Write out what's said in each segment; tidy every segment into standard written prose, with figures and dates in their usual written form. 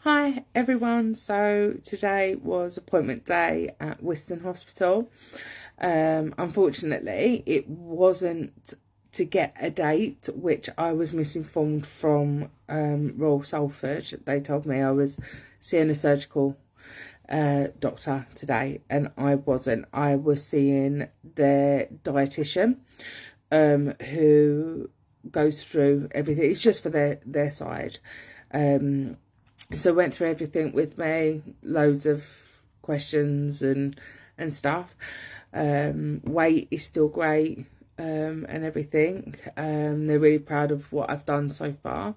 Hi everyone, so today was appointment day at Wiston Hospital. Unfortunately it wasn't to get a date, which I was misinformed from Royal Salford. They told me I was seeing a surgical doctor today, and I wasn't. I was seeing their dietitian who goes through everything. It's just for their side. So went through everything with me, loads of questions and stuff. Weight is still great, and everything. They're really proud of what I've done so far.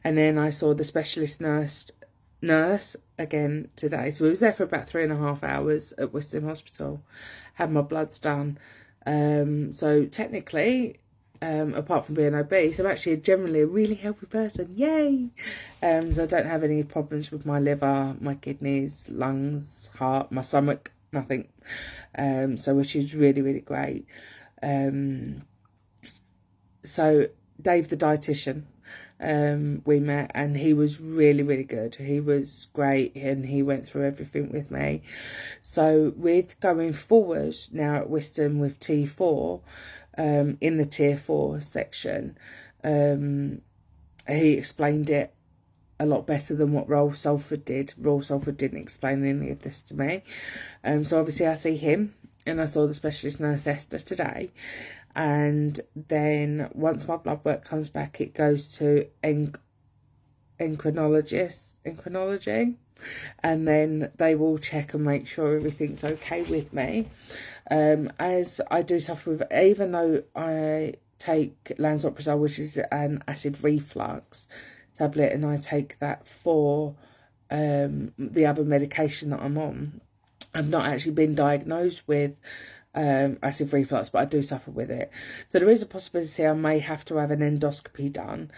And then I saw the specialist nurse again today. So we was there for about 3.5 hours at Wiston Hospital. Had my bloods done. So technically, apart from being obese, I'm actually generally a really healthy person. Yay! So I don't have any problems with my liver, my kidneys, lungs, heart, my stomach, nothing. So which is really, really great. So Dave, the dietitian, we met, and he was really, really good. He was great, and he went through everything with me. So with going forward now at Wiston with T4, in the tier 4 section, he explained it a lot better than what Royal Salford did. Royal Salford didn't explain any of this to me. So obviously I see him, and I saw the specialist nurse Esther today. And then once my blood work comes back, it goes to endocrinology, and then they will check and make sure everything's okay with me. As I do suffer with, even though I take lansoprazole, which is an acid reflux tablet, and I take that for the other medication that I'm on, I've not actually been diagnosed with acid reflux, but I do suffer with it. So there is a possibility I may have to have an endoscopy done,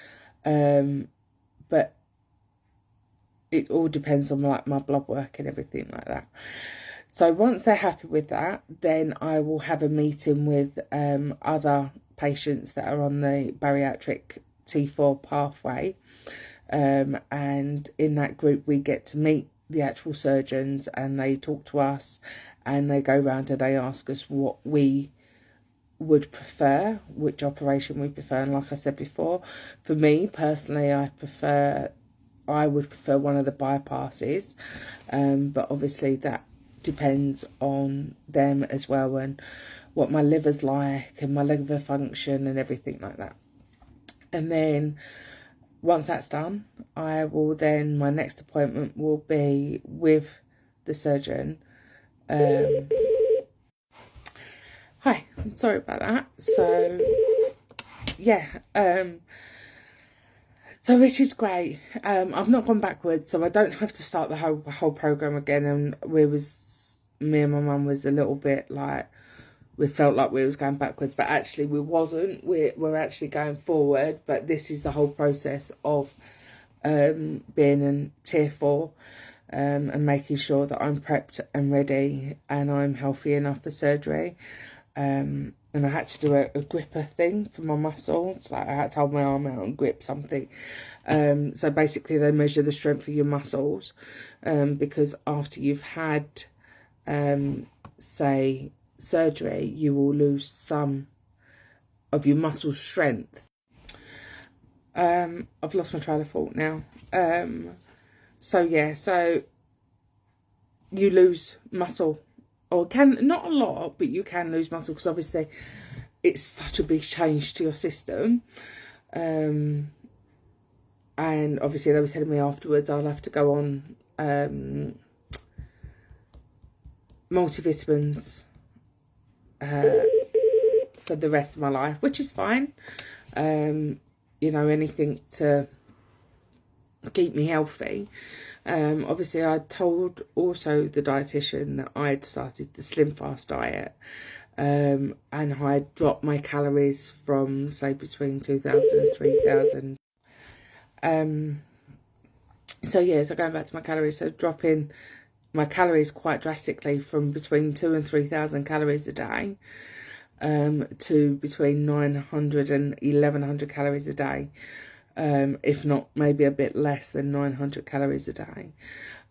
but it all depends on like my blood work and everything like that. So once they're happy with that, then I will have a meeting with other patients that are on the bariatric T4 pathway, and in that group we get to meet the actual surgeons, and they talk to us, and they go around and they ask us what we would prefer, which operation we prefer. And like I said before, for me personally, I would prefer one of the bypasses, but obviously that depends on them as well, and what my liver's like, and my liver function and everything like that. And then once that's done, my next appointment will be with the surgeon. Hi, sorry about that. So yeah, so which is great. I've not gone backwards, so I don't have to start the whole program again. And me and my mum was a little bit like, we felt like we was going backwards, but actually we wasn't. We're actually going forward. But this is the whole process of being in tier 4, and making sure that I'm prepped and ready, and I'm healthy enough for surgery. And I had to do a gripper thing for my muscles. Like I had to hold my arm out and grip something. So basically they measure the strength of your muscles, because after you've had, say, surgery, you will lose some of your muscle strength. I've lost my train of thought now. So yeah, so you lose muscle, or not a lot, but you can lose muscle, because obviously it's such a big change to your system. And obviously they were telling me afterwards I'll have to go on multivitamins for the rest of my life, which is fine. You know, anything to keep me healthy. Obviously I told also the dietitian that I had started the Slim Fast diet, and I dropped my calories from, say, between 2,000 and 3,000. So yeah, so going back to my calories, so dropping my calories quite drastically from between 2,000 and 3,000 calories a day, to between 900 and 1,100 calories a day. if not maybe a bit less than 900 calories a day.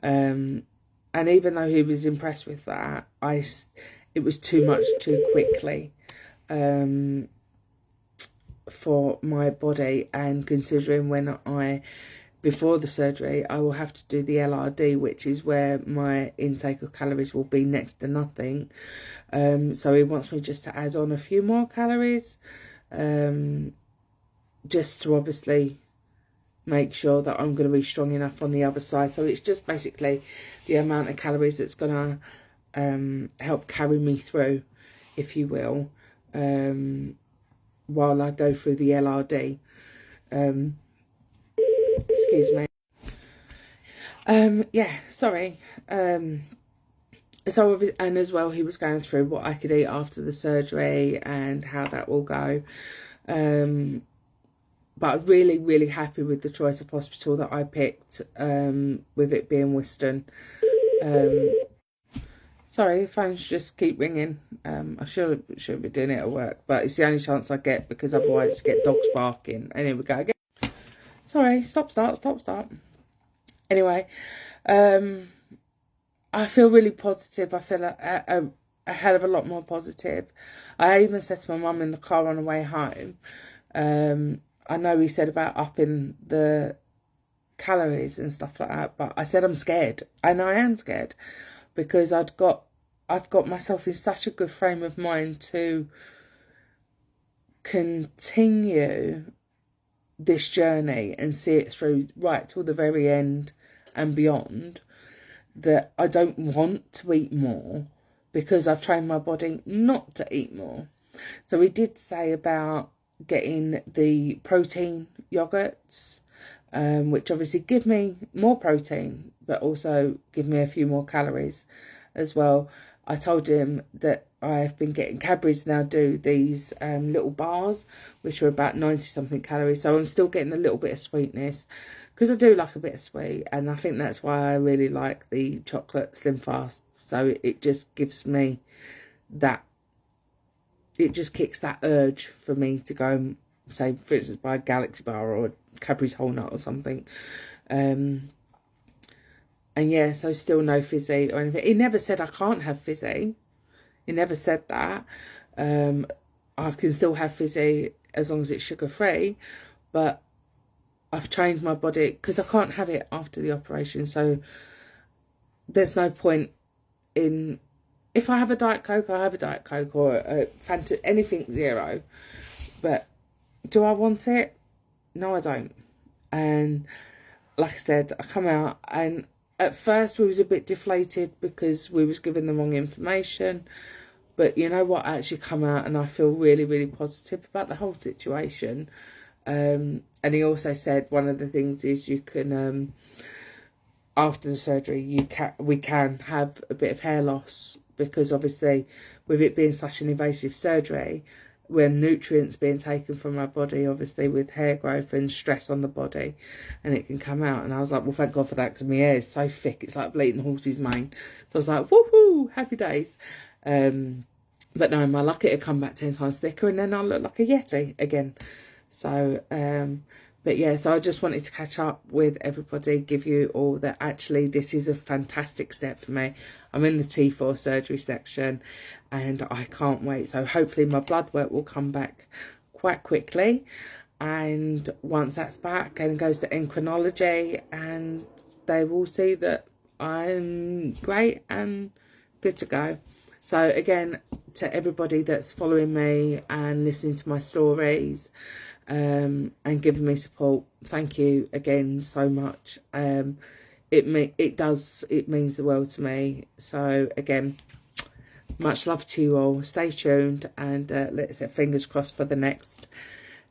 And even though he was impressed with that, it was too much too quickly for my body. And considering before the surgery, I will have to do the LRD, which is where my intake of calories will be next to nothing. So he wants me just to add on a few more calories, just to obviously make sure that I'm going to be strong enough on the other side. So it's just basically the amount of calories that's going to help carry me through, if you will, while I go through the LRD. Excuse me. Yeah, sorry. So, and as well, he was going through what I could eat after the surgery and how that will go. But I'm really, really happy with the choice of hospital that I picked, with it being Whiston. Sorry, the phones just keep ringing. I shouldn't be doing it at work, but it's the only chance I get, because otherwise I get dogs barking. And here we go again. Sorry, stop, start. Anyway, I feel really positive. I feel a hell of a lot more positive. I even said to my mum in the car on the way home, I know he said about upping the calories and stuff like that, but I said I'm scared. And I am scared, because I've got myself in such a good frame of mind to continue this journey and see it through right till the very end and beyond, that I don't want to eat more, because I've trained my body not to eat more. So we did say about getting the protein yogurts, which obviously give me more protein, but also give me a few more calories as well. I told him that I've been getting Cadbury's now do these little bars, which are about 90-something calories. So I'm still getting a little bit of sweetness, because I do like a bit of sweet. And I think that's why I really like the chocolate Slim Fast. So it just gives me that, it just kicks that urge for me to go and, say, for instance, buy a Galaxy bar or a Cadbury's Whole Nut or something. And yeah, so still no fizzy or anything. He never said I can't have fizzy. He never said that. I can still have fizzy as long as it's sugar-free. But I've trained my body, because I can't have it after the operation. So there's no point in... If I have a Diet Coke, I have a Diet Coke, or a Fanta, anything zero. But do I want it? No, I don't. And like I said, I come out, and at first we was a bit deflated because we was given the wrong information. But you know what? I actually come out and I feel really, really positive about the whole situation. And he also said one of the things is you can, after the surgery, we can have a bit of hair loss, because obviously with it being such an invasive surgery, when nutrients being taken from our body, obviously with hair growth and stress on the body, and it can come out. And I was like, well, thank God for that, because my hair is so thick, it's like bleating horse's mane. So I was like, woohoo, happy days. But no, my luck, it'll come back 10 times thicker, and then I'll look like a Yeti again. So, but yeah, so I just wanted to catch up with everybody, give you all that actually this is a fantastic step for me. I'm in the T4 surgery section, and I can't wait. So hopefully my blood work will come back quite quickly. And once that's back, and goes to endocrinology, and they will see that I'm great and good to go. So again, to everybody that's following me and listening to my stories, and giving me support, thank you again so much. It means the world to me. So again, much love to you all. Stay tuned, and let's get fingers crossed for the next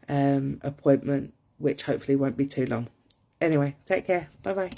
appointment, which hopefully won't be too long. Anyway, take care. Bye bye.